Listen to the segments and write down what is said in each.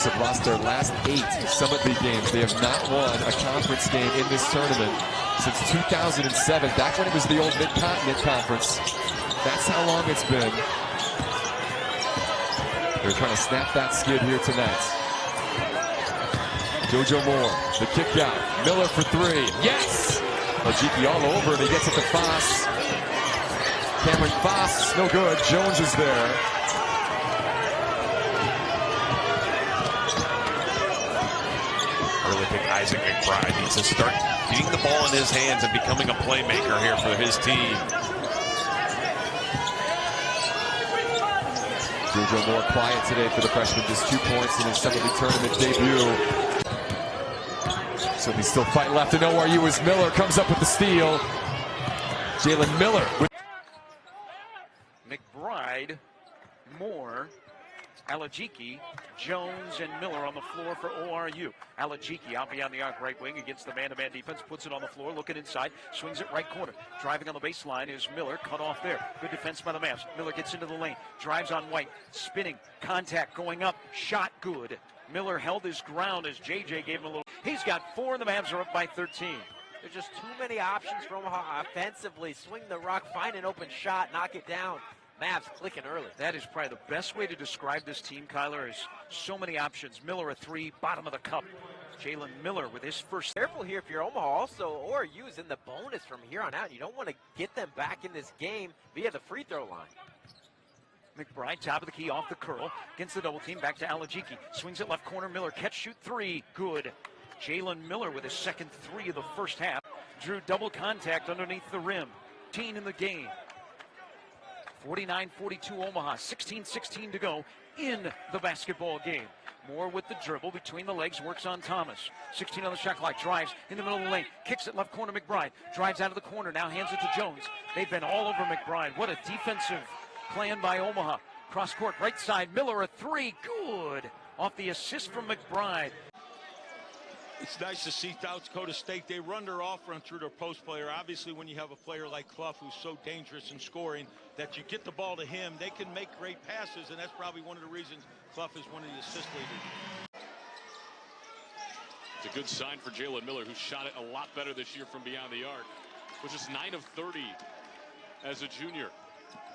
Have lost their last 8 Summit League games. They have not won a conference game in this tournament since 2007, back when it was the old Mid-Continent Conference. That's how long it's been. They're trying to snap that skid here tonight. JoJo Moore, the kick out. Miller for 3. Yes! Ojiki all over, and he gets it to Foss. Cameron Foss, no good. Jones is there. I really think Isaac McBride needs to start getting the ball in his hands and becoming a playmaker here for his team. JoJo Moore quiet today for the freshman, just 2 points in his Summit League tournament debut. So he's still fighting left, and ORU as Miller comes up with the steal. Jalen Miller. McBride, Moore, Alajiki, Jones, and Miller on the floor for ORU. Alajiki out beyond the arc, right wing against the man-to-man defense, puts it on the floor, looking inside, swings it right corner. Driving on the baseline is Miller, cut off there. Good defense by the Mavs. Miller gets into the lane, drives on White, spinning, contact, going up, shot good. Miller held his ground as JJ gave him a little. He's got 4, and the Mavs are up by 13. There's just too many options for Omaha offensively. Swing the rock, find an open shot, knock it down. Mavs clicking early. That is probably the best way to describe this team, Kyler, is so many options. Miller a 3, bottom of the cup. Jalen Miller with his first. Careful here if you're Omaha. Also, ORU is in the bonus from here on out. You don't want to get them back in this game via the free throw line. McBride, top of the key, off the curl, against the double team, back to Alajiki. Swings it left corner, Miller, catch, shoot 3, good. Jalen Miller with his second 3 of the first half. Drew double contact underneath the rim. 10 in the game. 49-42 Omaha, 16-16 to go in the basketball game. Moore with the dribble between the legs, works on Thomas. 16 on the shot clock, drives in the middle of the lane, kicks it left corner, McBride. Drives out of the corner, now hands it to Jones. They've been all over McBride. What a defensive plan by Omaha. Cross court, right side, Miller a 3, good. Off the assist from McBride. It's nice to see South Dakota State. They run their off-run through their post player. Obviously, when you have a player like Clough who's so dangerous in scoring, that you get the ball to him, they can make great passes, and that's probably one of the reasons Clough is one of the assist leaders. It's a good sign for Jalen Miller, who shot it a lot better this year from beyond the arc, which is 9 of 30 as a junior.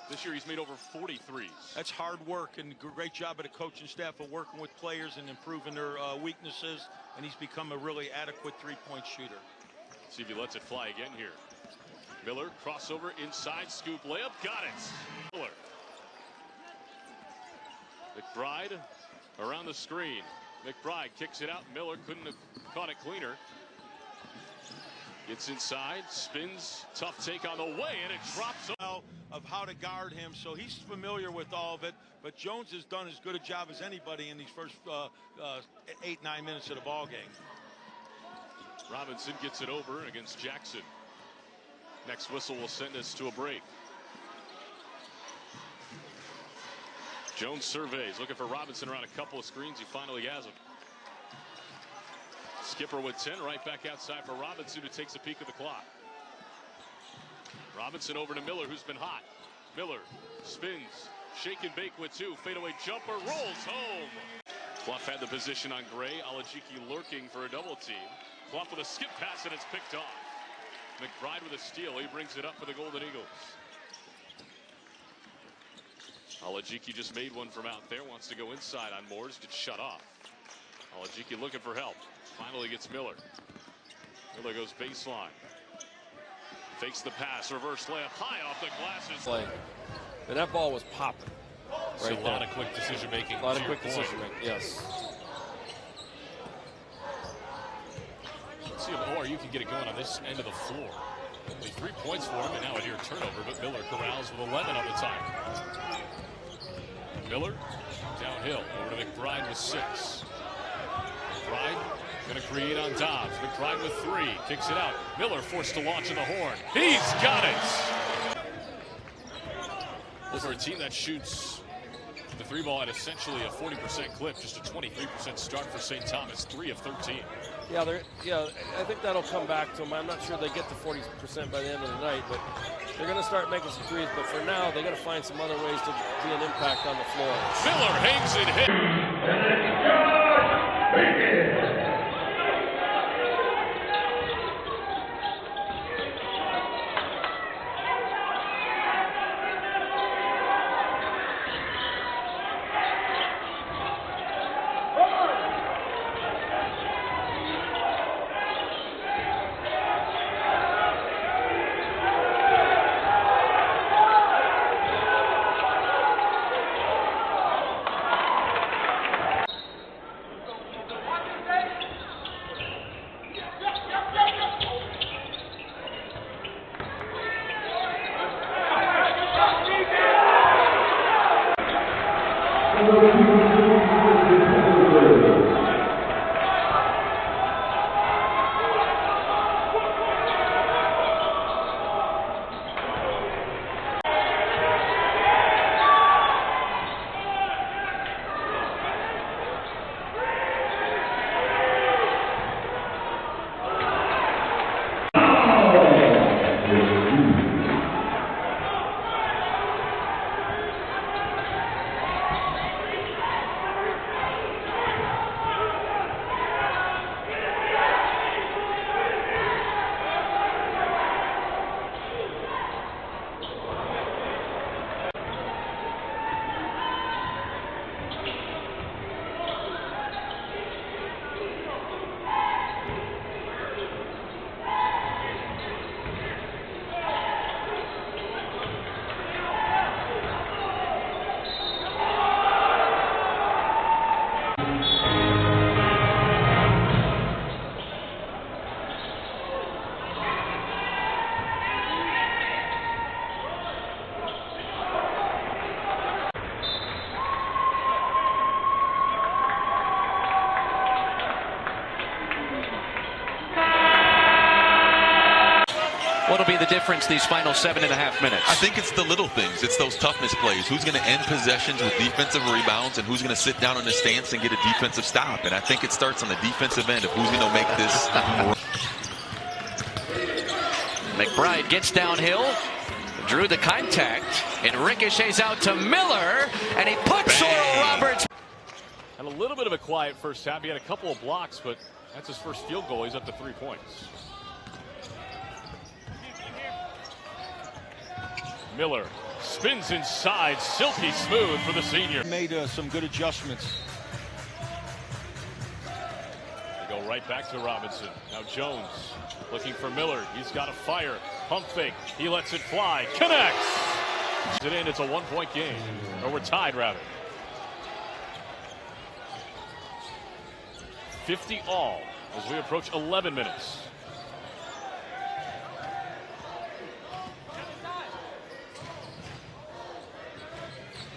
This year he's made over 43s. That's hard work, and great job by the coaching staff of working with players and improving their weaknesses, and he's become a really adequate three-point shooter. See if he lets it fly again here. Miller, crossover, inside, scoop, layup, got it. Miller. McBride around the screen. McBride kicks it out. Miller couldn't have caught it cleaner. Gets inside, spins, tough take on the way, and it drops. Of how to guard him, so he's familiar with all of it, but Jones has done as good a job as anybody in these first 8-9 minutes of the ball game. Robinson gets it over against Jackson. Next whistle will send us to a break. Jones surveys, looking for Robinson around a couple of screens. He finally has him. Skipper with 10, right back outside for Robinson, who takes a peek at the clock. Robinson over to Miller, who's been hot. Miller spins, shake and bake with 2, fadeaway jumper, rolls home. Clough had the position on Gray. Alajiki lurking for a double team. Clough with a skip pass, and it's picked off. McBride with a steal. He brings it up for the Golden Eagles. Alajiki just made one from out there. Wants to go inside on Moores. Gets shut off. Alajiki looking for help. Finally gets Miller. Miller goes baseline. Fakes the pass, reverse layup, high off the glasses. And that ball was popping. So a lot of quick decision making. A lot of quick decision making, yes. Let's see if ORU can get it going on this end of the floor. Only 3 points for him, and now a near turnover, but Miller corrals with 11 on the time. Miller downhill, over to McBride with 6. McBride going to create on Dobbs. McBride with 3. Kicks it out. Miller forced to launch in the horn. He's got it! For a team that shoots the 3 ball at essentially a 40% clip, just a 23% start for St. Thomas, 3 of 13. Yeah, I think that'll come back to them. I'm not sure they get to 40% by the end of the night, but they're going to start making some threes. But for now, they got to find some other ways to be an impact on the floor. Miller hangs it hit. What'll be the difference these final 7.5 minutes? I think it's the little things. It's those toughness plays. Who's going to end possessions with defensive rebounds, and who's going to sit down in the stance and get a defensive stop. And I think it starts on the defensive end of who's going to make this. McBride gets downhill, drew the contact, and ricochets out to Miller, and he puts Oral Roberts. Had a little bit of a quiet first half. He had a couple of blocks, but that's his first field goal. He's up to 3 points. Miller spins inside, silky smooth for the senior. Made some good adjustments. They go right back to Robinson. Now Jones looking for Miller. He's got a fire. Pump fake. He lets it fly. Connects. It in. It's a 1-point game. Or we're tied, rather. 50 all as we approach 11 minutes.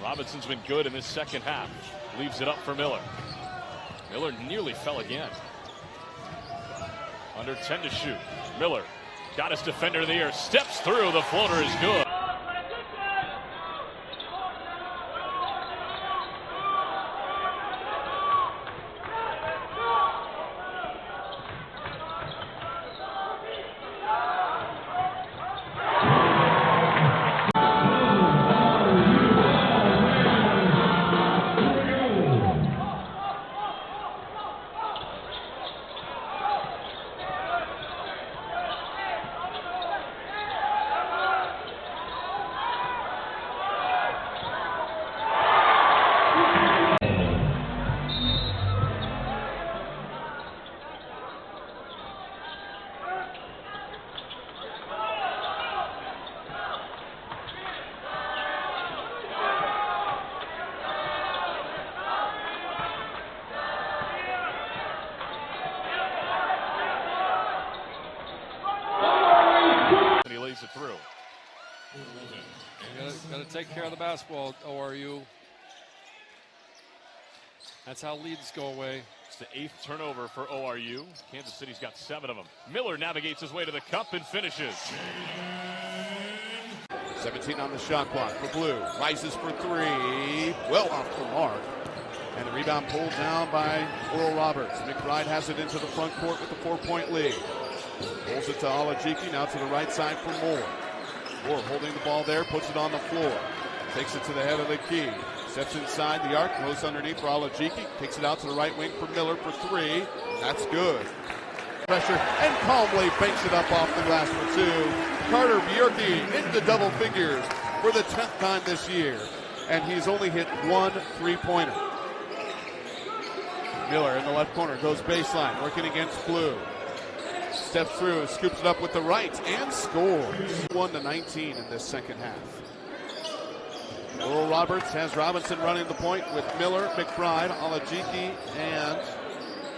Robinson's been good in this second half. Leaves it up for Miller. Miller nearly fell again. Under 10 to shoot. Miller got his defender in the air. Steps through. The floater is good. It through. Got to take care of the basketball, ORU. That's how leads go away. It's the 8th turnover for ORU. Kansas City's got 7 of them. Miller navigates his way to the cup and finishes. 17 on the shot clock for Blue. Rises for 3. Well off the mark. And the rebound pulled down by Oral Roberts. McBride has it into the front court with a 4-point lead. Pulls it to Alajiki, now to the right side for Moore. Moore holding the ball there, puts it on the floor. Takes it to the head of the key. Steps inside the arc, goes underneath for Alajiki. Takes it out to the right wing for Miller for 3. That's good. Pressure, and calmly banks it up off the glass for 2. Carter Bjorky into double figures for the 10th time this year. And he's only hit 1 3-pointer. Miller in the left corner, goes baseline, working against Blue. Steps through and scoops it up with the right and scores. 1-19 in this second half. Oral Roberts has Robinson running the point with Miller, McBride, Alajiki, and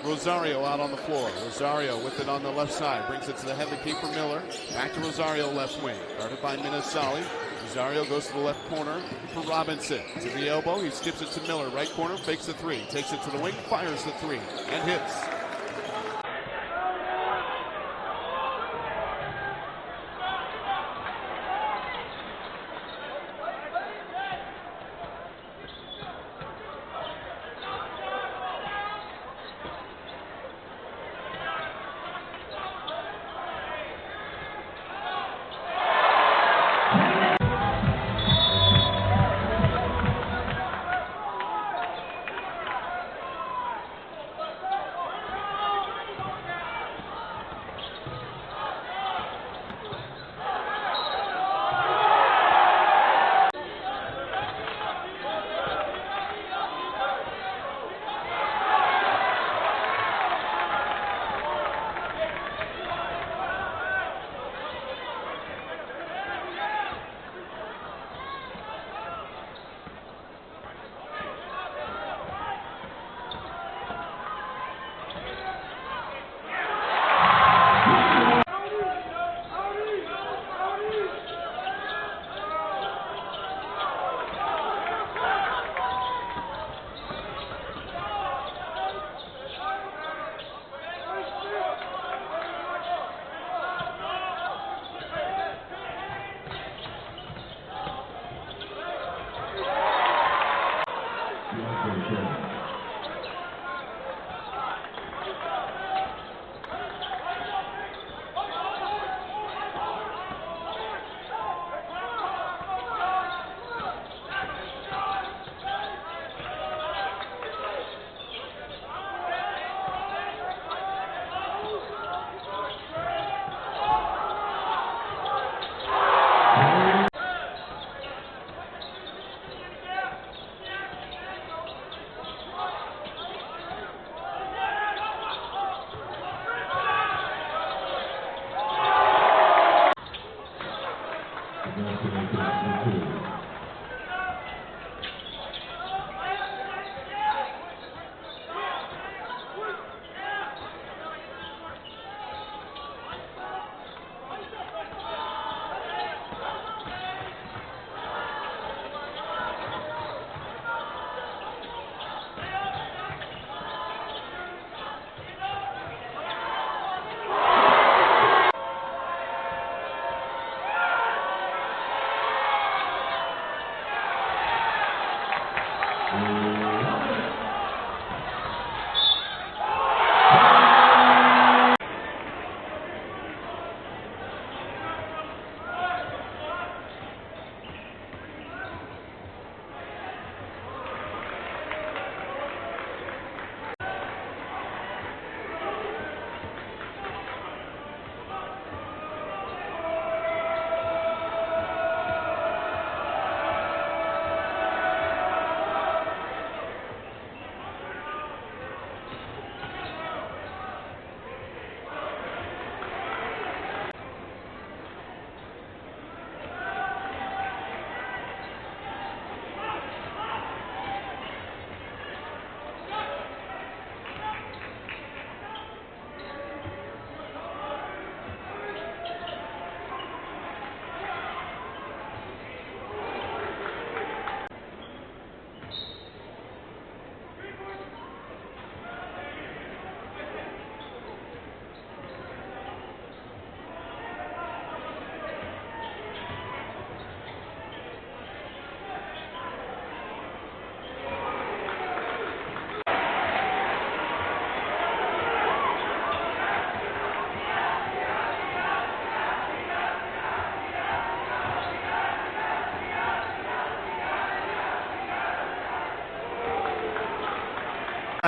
Rosario out on the floor. Rosario with it on the left side. Brings it to the head of the key for Miller. Back to Rosario left wing. Guarded by Minasali. Rosario goes to the left corner for Robinson. To the elbow. He skips it to Miller. Right corner. Fakes the 3. Takes it to the wing. Fires the 3. And hits.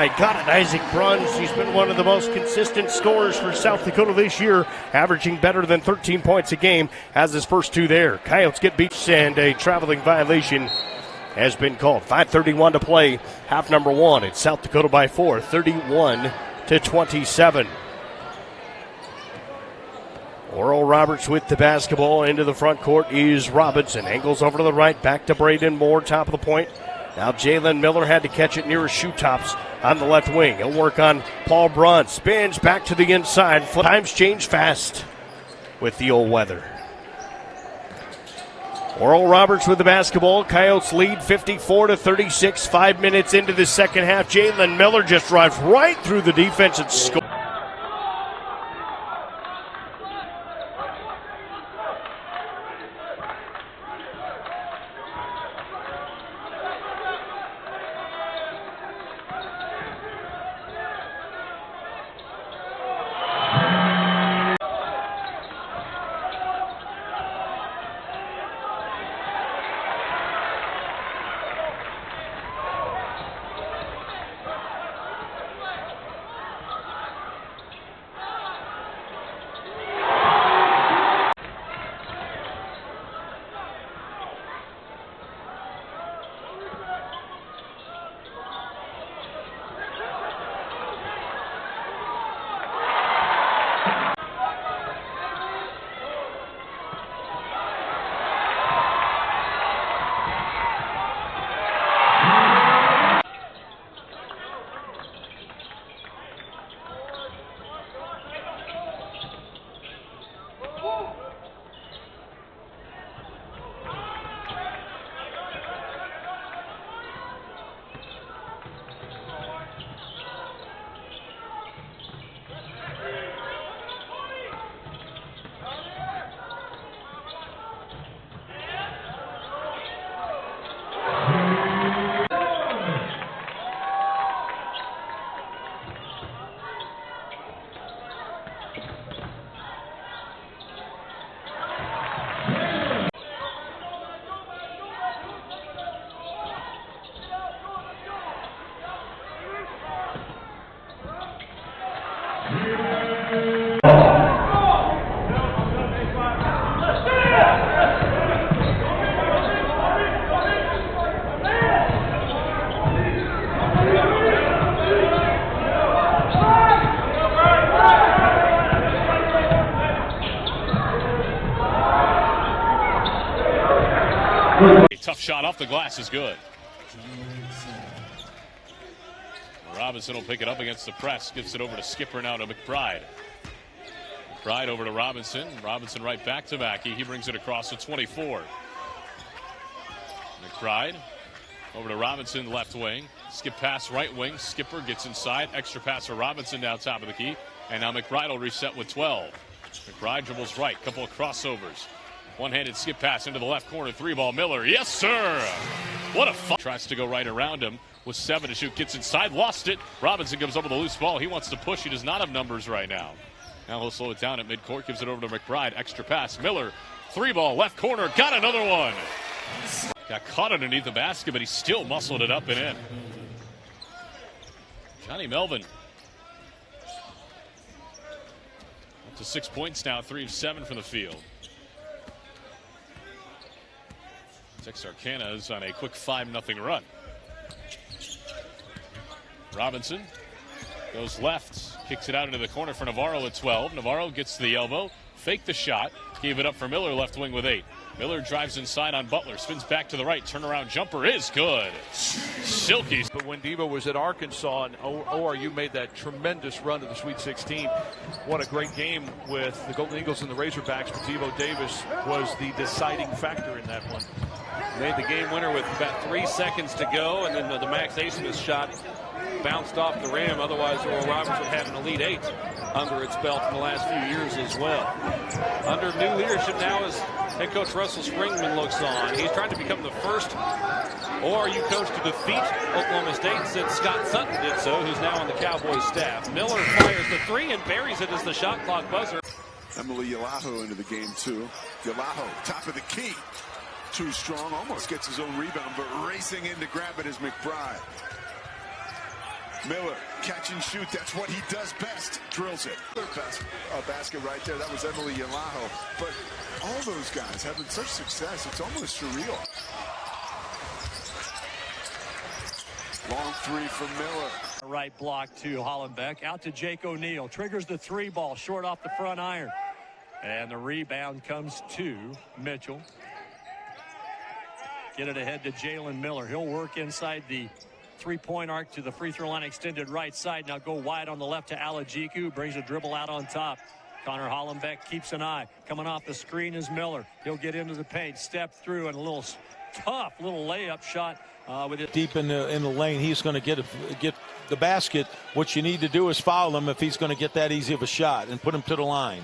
My God, and Isaac Bruns, he's been one of the most consistent scorers for South Dakota this year, averaging better than 13 points a game, has his first two there. Coyotes get beat, and a traveling violation has been called. 5:31 to play, half number one. It's South Dakota by 4, 31-27. Oral Roberts with the basketball. Into the front court is Robinson. Angles over to the right, back to Braden Moore, top of the point. Now Jalen Miller had to catch it near his shoe tops on the left wing. He'll work on Paul Brunt. Spins back to the inside. Times change fast with the old weather. Oral Roberts with the basketball. Coyotes lead 54-36. 5 minutes into the second half. Jalen Miller just drives right through the defense and scores. A tough shot off the glass is good. Robinson will pick it up against the press. Gives it over to Skipper now to McBride. McBride over to Robinson. Robinson right back to Mackey. He brings it across to 24. McBride over to Robinson, left wing. Skip pass right wing. Skipper gets inside. Extra pass for Robinson down top of the key. And now McBride will reset with 12. McBride dribbles right. Couple of crossovers. One-handed skip pass into the left corner. 3-ball Miller. Yes, sir. What a fun. Tries to go right around him with 7 to shoot. Gets inside. Lost it. Robinson comes up with a loose ball. He wants to push. He does not have numbers right now. Now he'll slow it down at midcourt. Gives it over to McBride. Extra pass. Miller. 3-ball left corner. Got another one. Got caught underneath the basket, but he still muscled it up and in. Johnny Melvin. Up to 6 points now. 3 of 7 from the field. Texarkana is on a quick 5-0 run. Robinson goes left, kicks it out into the corner for Navarro at 12. Navarro gets to the elbow, faked the shot, gave it up for Miller, left wing with 8. Miller drives inside on Butler, spins back to the right, turnaround jumper is good. Silky. But when Devo was at Arkansas and ORU made that tremendous run to the Sweet 16, what a great game with the Golden Eagles and the Razorbacks, but Devo Davis was the deciding factor in that one. Made the game winner with about 3 seconds to go, and then the Max Asmus shot bounced off the rim. Otherwise, Oral Roberts would have an Elite 8 under its belt in the last few years as well. Under new leadership now as head coach Russell Springman looks on. He's trying to become the first ORU coach to defeat Oklahoma State since Scott Sutton did so, who's now on the Cowboys staff. Miller fires the 3 and buries it as the shot clock buzzer. Emily Yalaho into the game, too. Yalaho, top of the key. Too strong, almost gets his own rebound, but racing in to grab it is McBride. Miller, catch and shoot. That's what he does best. Drills it. Their best basket right there. That was Emily Yalaho. But all those guys having such success, it's almost surreal. Long three from Miller. Right block to Hollenbeck. Out to Jake O'Neal. Triggers the three ball short off the front iron. And the rebound comes to Mitchell. Get it ahead to Jalen Miller. He'll work inside the three-point arc to the free throw line, extended right side. Now go wide on the left to Alajiku. Brings a dribble out on top. Connor Hollenbeck keeps an eye. Coming off the screen is Miller. He'll get into the paint, step through, and a little tough little layup shot. With it Deep in the lane, he's going to get the basket. What you need to do is foul him if he's going to get that easy of a shot and put him to the line.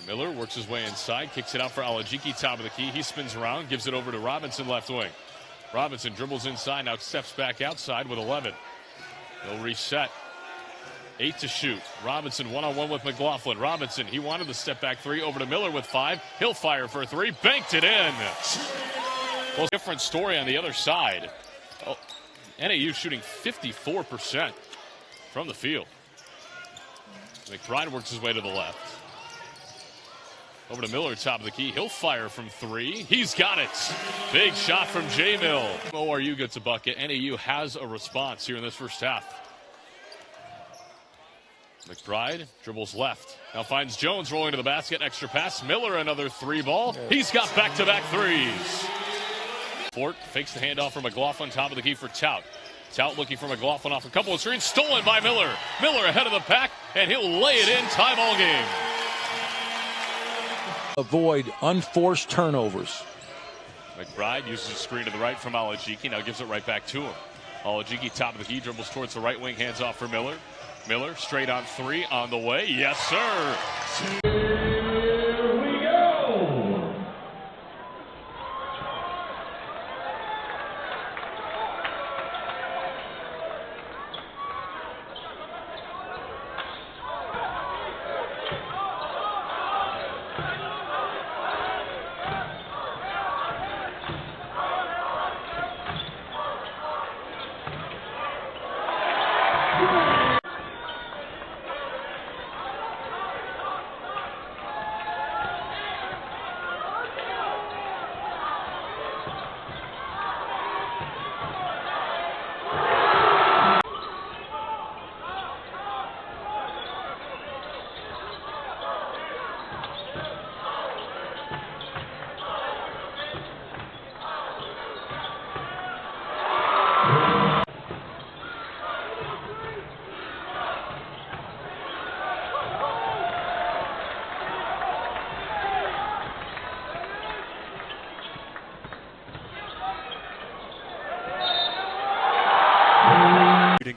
Miller works his way inside, kicks it out for Alajiki, top of the key. He spins around, gives it over to Robinson, left wing. Robinson dribbles inside, now steps back outside with 11. He'll reset. 8 to shoot. Robinson one-on-one with McLaughlin. Robinson, he wanted the step back three, over to Miller with 5. He'll fire for 3, banked it in. Well, different story on the other side. Oh, NAU shooting 54% from the field. McBride works his way to the left. Over to Miller, top of the key. He'll fire from 3. He's got it. Big shot from J-Mill. ORU gets a bucket. NAU has a response here in this first half. McBride dribbles left. Now finds Jones rolling to the basket. Extra pass. Miller, another 3-ball. He's got back-to-back threes. Fort fakes the handoff from McLaughlin, top of the key for Tout. Tout looking for McLaughlin off a couple of screens. Stolen by Miller. Miller ahead of the pack, and he'll lay it in. Tie ball game. Avoid unforced turnovers. McBride uses a screen to the right from Alajiki. Now gives it right back to him. Alajiki, top of the key, dribbles towards the right wing, hands off for Miller. Miller straight on 3 on the way. Yes, sir.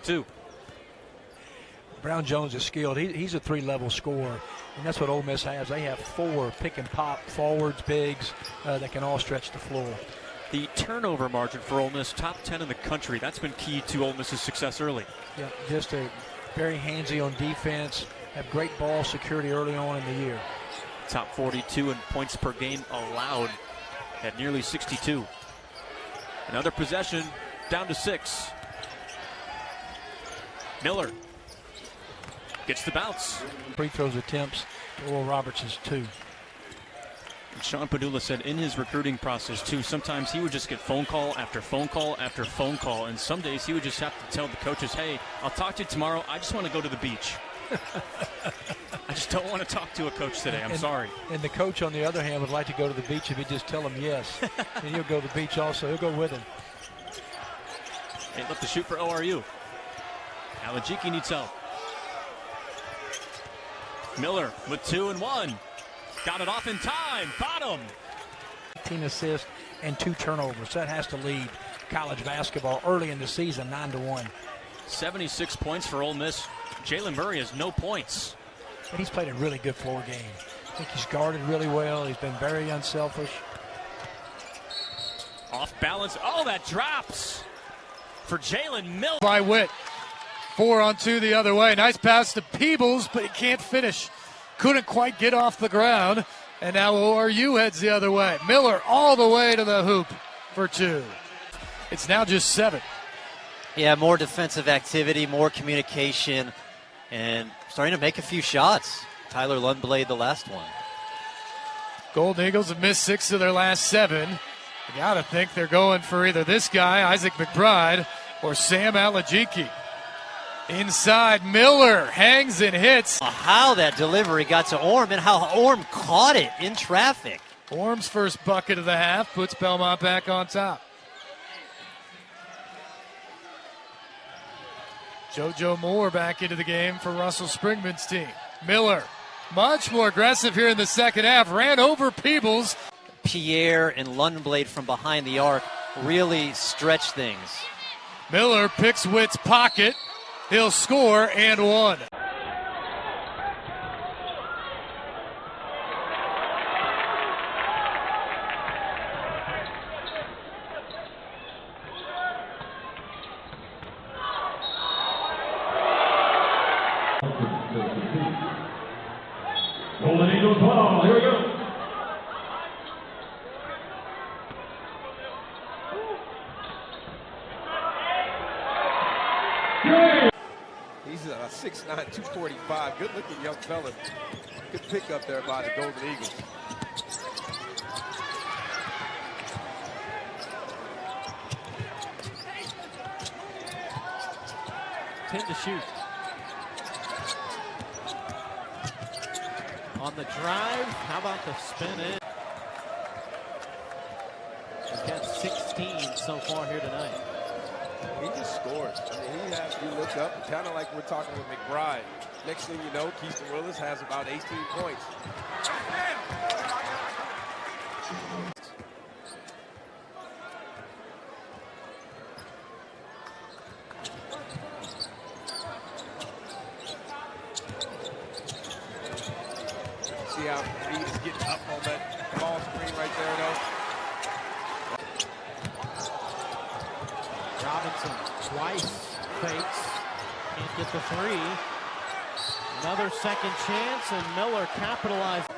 Too. Brown Jones is skilled. He's a 3-level scorer, and that's what Ole Miss has. They have 4 pick and pop forwards, bigs that can all stretch the floor. The turnover margin for Ole Miss, top 10 in the country. That's been key to Ole Miss's success early. Yeah, just a very handsy on defense. Have great ball security early on in the year. Top 42 in points per game allowed at nearly 62. Another possession, down to 6. Miller gets the bounce. Free throws attempts to Oral Roberts' 2. And Sean Padula said in his recruiting process, too, sometimes he would just get phone call after phone call after phone call. And some days he would just have to tell the coaches, hey, I'll talk to you tomorrow. I just want to go to the beach. I just don't want to talk to a coach today. I'm sorry. And the coach, on the other hand, would like to go to the beach if he just tell him yes. And he'll go to the beach also. He'll go with him. Hey, left to shoot for ORU. Alajiki needs help. Miller with 2 and 1. Got it off in time. Bottom. 18 assists and 2 turnovers. That has to lead college basketball early in the season, 9-1. 76 points for Ole Miss. Jalen Murray has no points. And he's played a really good floor game. I think he's guarded really well. He's been very unselfish. Off balance. Oh, that drops for Jalen Miller. By Witt. 4-on-2 the other way. Nice pass to Peebles, but he can't finish. Couldn't quite get off the ground. And now ORU heads the other way. Miller all the way to the hoop for 2. It's now just 7. Yeah, more defensive activity, more communication, and starting to make a few shots. Tyler Lundblade, the last one. Golden Eagles have missed 6 of their last 7. You got to think they're going for either this guy, Isaac McBride, or Sam Alajiki. Inside, Miller hangs and hits. How that delivery got to Orm and how Orm caught it in traffic. Orm's first bucket of the half puts Belmont back on top. JoJo Moore back into the game for Russell Springman's team. Miller, much more aggressive here in the second half, ran over Peebles. Pierre and Lundblade from behind the arc really stretch things. Miller picks Witt's pocket. He'll score and one. Golden Eagles ball. Here we go. He's 6'9", 245. Good-looking young fella. Good pick up there by the Golden Eagles. Tend to shoot. On the drive, how about the spin in? He's got 16 so far here tonight. He just scores. I mean, he has, you look up, kind of like we're talking with McBride. Next thing you know, Keith Willis has about 18 points. See how Reed is getting up on that ball screen right there, though. Robinson twice fakes, can't get the 3. Another second chance, and Miller capitalized.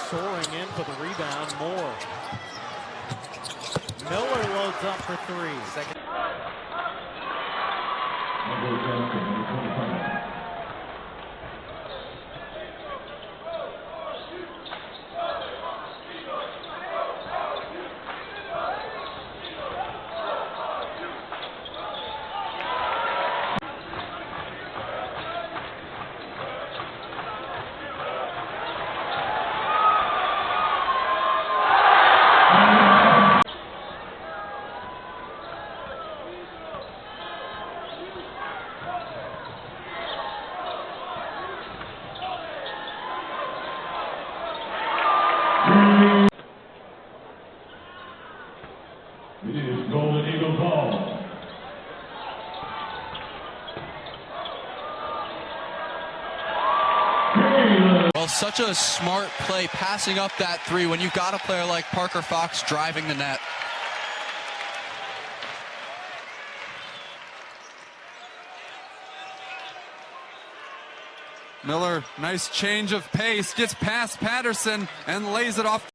Soaring in for the rebound, Moore. Miller loads up for 3. Second. It is Golden Eagle ball. Well, such a smart play, passing up that 3 when you've got a player like Parker Fox driving the net. Miller, nice change of pace, gets past Patterson and lays it off.